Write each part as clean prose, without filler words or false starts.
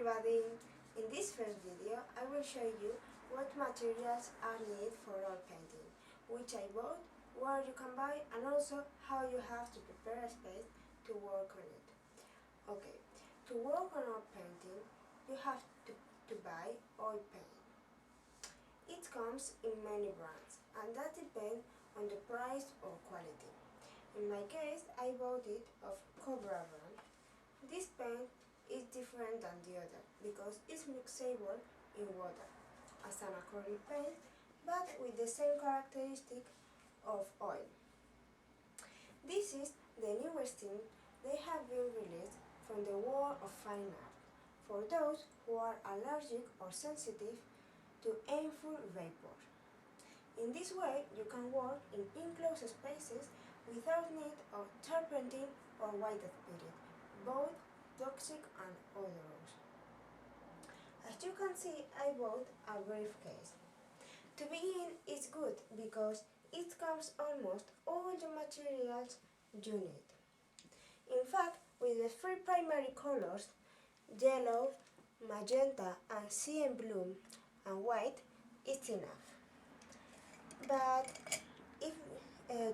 everybody! In this first video I will show you what materials are needed for oil painting, which I bought, where you can buy, and also how you have to prepare a space to work on it. Okay, to work on oil painting you have to buy oil paint. It comes in many brands and that depends on the price or quality. In my case I bought it of Cobra brand. This paint is different than the other because it's mixable in water as an acrylic paint, but with the same characteristic of oil. This is the newest thing they have been released from the world of fine art for those who are allergic or sensitive to airful vapor. In this way you can work in enclosed spaces without need of turpentine or white spirit, both toxic and odorous. As you can see, I bought a briefcase. To begin, it's good because it comes almost all the materials you need. In fact, with the three primary colors, yellow, magenta and cyan blue and white, it's enough. But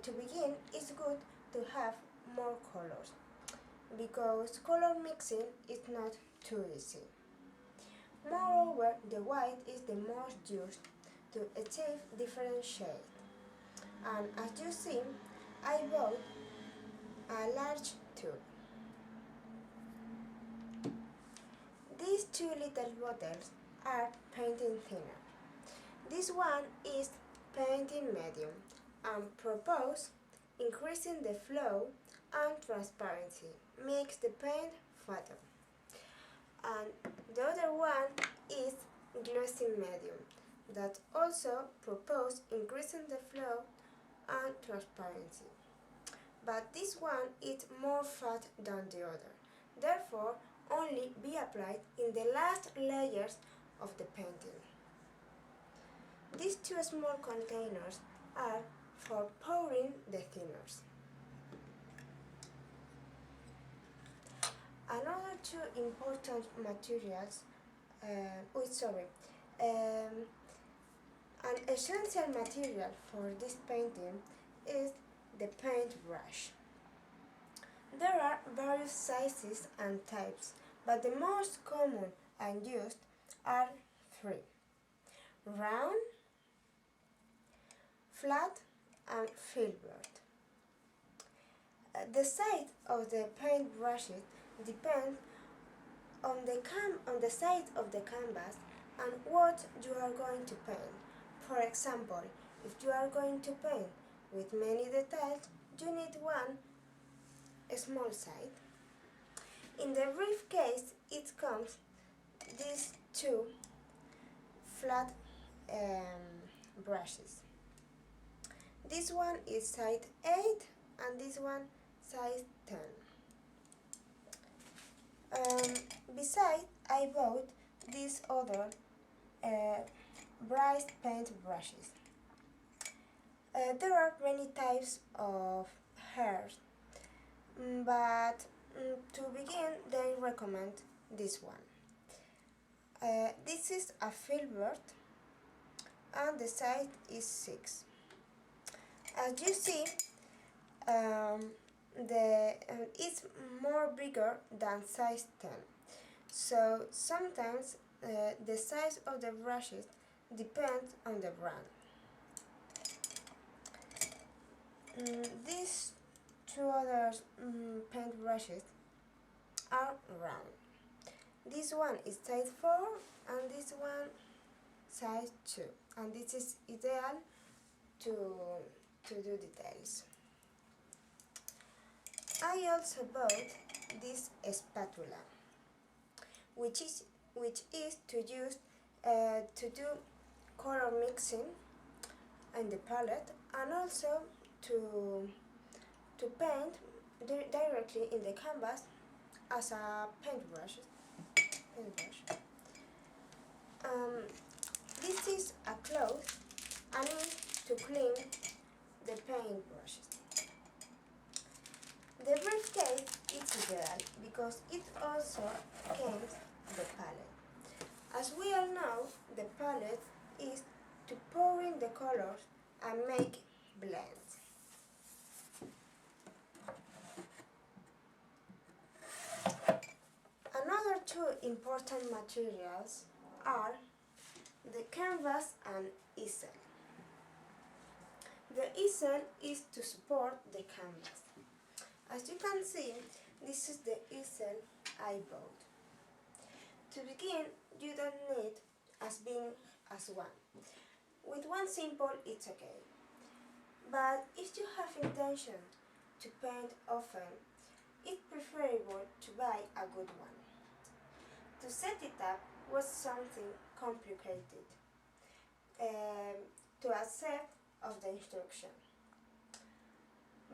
to begin, it's good to have more colors, because color mixing is not too easy. Moreover, the white is the most used to achieve different shades. And as you see, I bought a large tube. These two little bottles are painting thinner. This one is painting medium and propose increasing the flow and transparency, makes the paint fatter. And the other one is glossy medium that also propose increasing the flow and transparency. But this one is more fat than the other, therefore only be applied in the last layers of the painting. These two small containers are for pouring the thinners. Another two important materials, an essential material for this painting is the paintbrush. There are various sizes and types, but the most common and used are three: round, flat and filbert. The size of the paintbrushes depends on the size of the canvas and what you are going to paint. For example, if you are going to paint with many details, you need one small size. In the briefcase, it comes these two flat brushes. This one is size 8 and this one size 10. Besides, I bought these other bright paint brushes. There are many types of hairs, but to begin, they recommend this one. This is a filbert and the size is 6. As you see, it's more bigger than size 10. So sometimes the size of the brushes depends on the brand. These two other paint brushes are round. This one is size 4 and this one size 2, and this is ideal to do details. I also bought this spatula, which is to use to do color mixing in the palette and also to paint directly in the canvas as a paintbrush. This is a cloth I need to clean the paintbrushes. The briefcase is ideal because it also comes the palette. As we all know, the palette is to pour in the colors and make blends. Another two important materials are the canvas and easel. The easel is to support the canvas. As you can see, this is the easel I bought. To begin, you don't need as big as one. With one simple, it's okay. But if you have intention to paint often, it's preferable to buy a good one. To set it up was something complicated to accept of the instruction.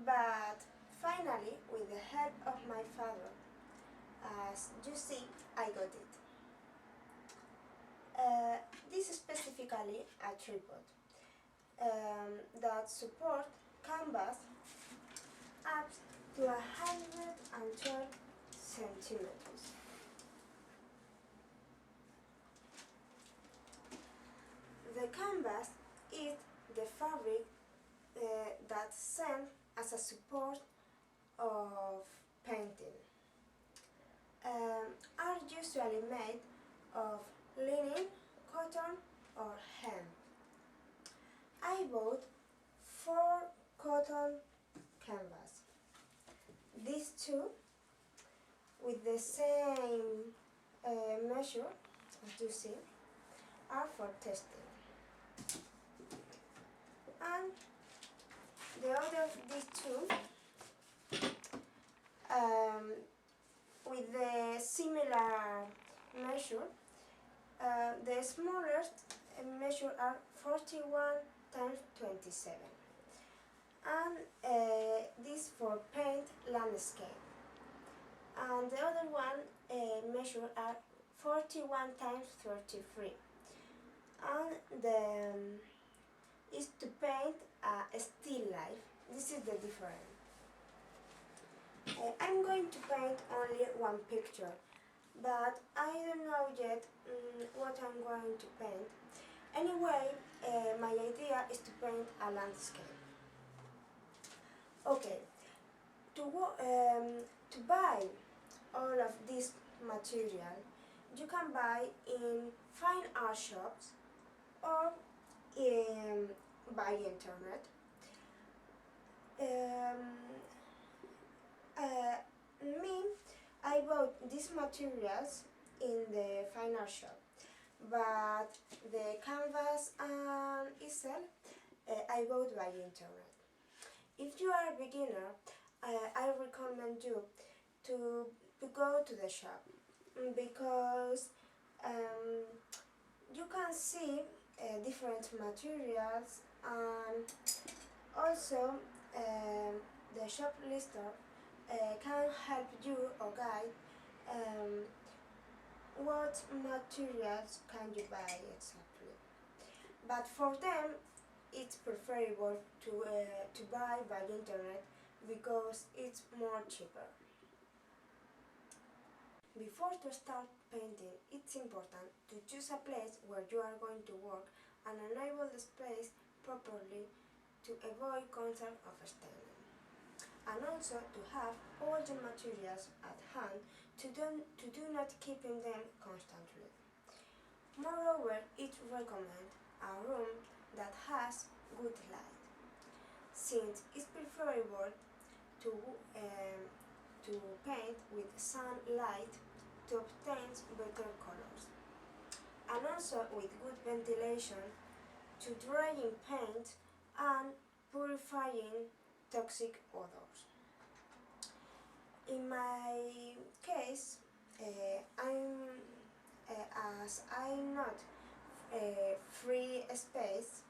But finally, with the help of my father, as you see, I got it. This is specifically a tripod that supports canvas up to 112 centimeters. The canvas is the fabric that's sent as a support of painting. Are usually made of linen, cotton or hemp. I bought 4 cotton canvas. These two, with the same measure as you see, are for testing. And the other of these two, with the similar measure, the smallest measure are 41 times 27, and this for paint landscape, and the other one measure are 41 times 33, and the is to paint a still life. This is the difference. I'm going to paint only one picture, but I don't know yet what I'm going to paint. Anyway, my idea is to paint a landscape. Okay, to buy all of this material, you can buy in fine art shops or by internet. Me, I bought these materials in the fine art shop, but the canvas and easel I bought by internet. If you are a beginner, I recommend you to go to the shop because you can see different materials, and also the shop lister can help you or guide what materials can you buy exactly. But for them, it's preferable to buy by internet because it's more cheaper. Before to start painting, it's important to choose a place where you are going to work and enable the space properly to avoid concern of staining, and also to have all the materials at hand to do not keeping them constantly. Moreover, it recommends a room that has good light, since it's preferable to paint with sunlight to obtain better colors, and also with good ventilation to drying paint and purifying toxic odors. In my case, as I'm not free space,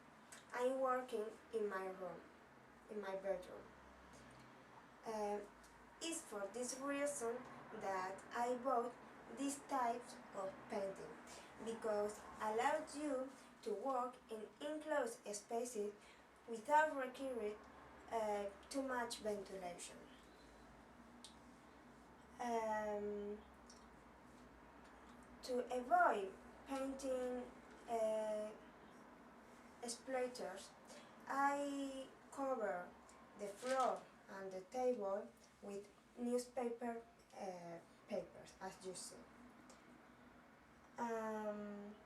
I'm working in my room, in my bedroom. It's for this reason that I bought this type of painting, because allows you to work in enclosed spaces without requiring too much ventilation. To avoid painting splatters, I cover the floor and the table with newspaper papers, as you see. I'm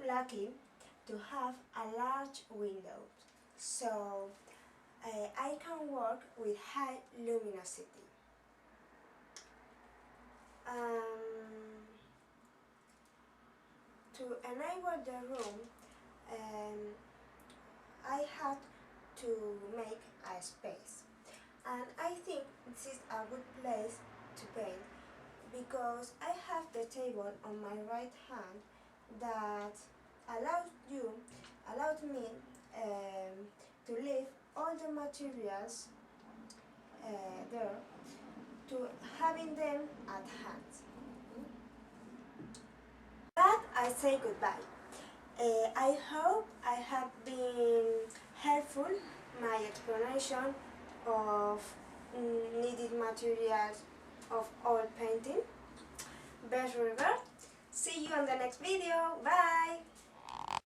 lucky to have a large window, so I can work with high luminosity. To enable the room, I had to make a space, and I think this is a good place to paint because I have the table on my right hand that allowed me to leave all the materials there, to having them at hand. But I say goodbye. I hope I have been helpful my explanation of needed materials of oil painting. Best regards. See you on the next video. Bye!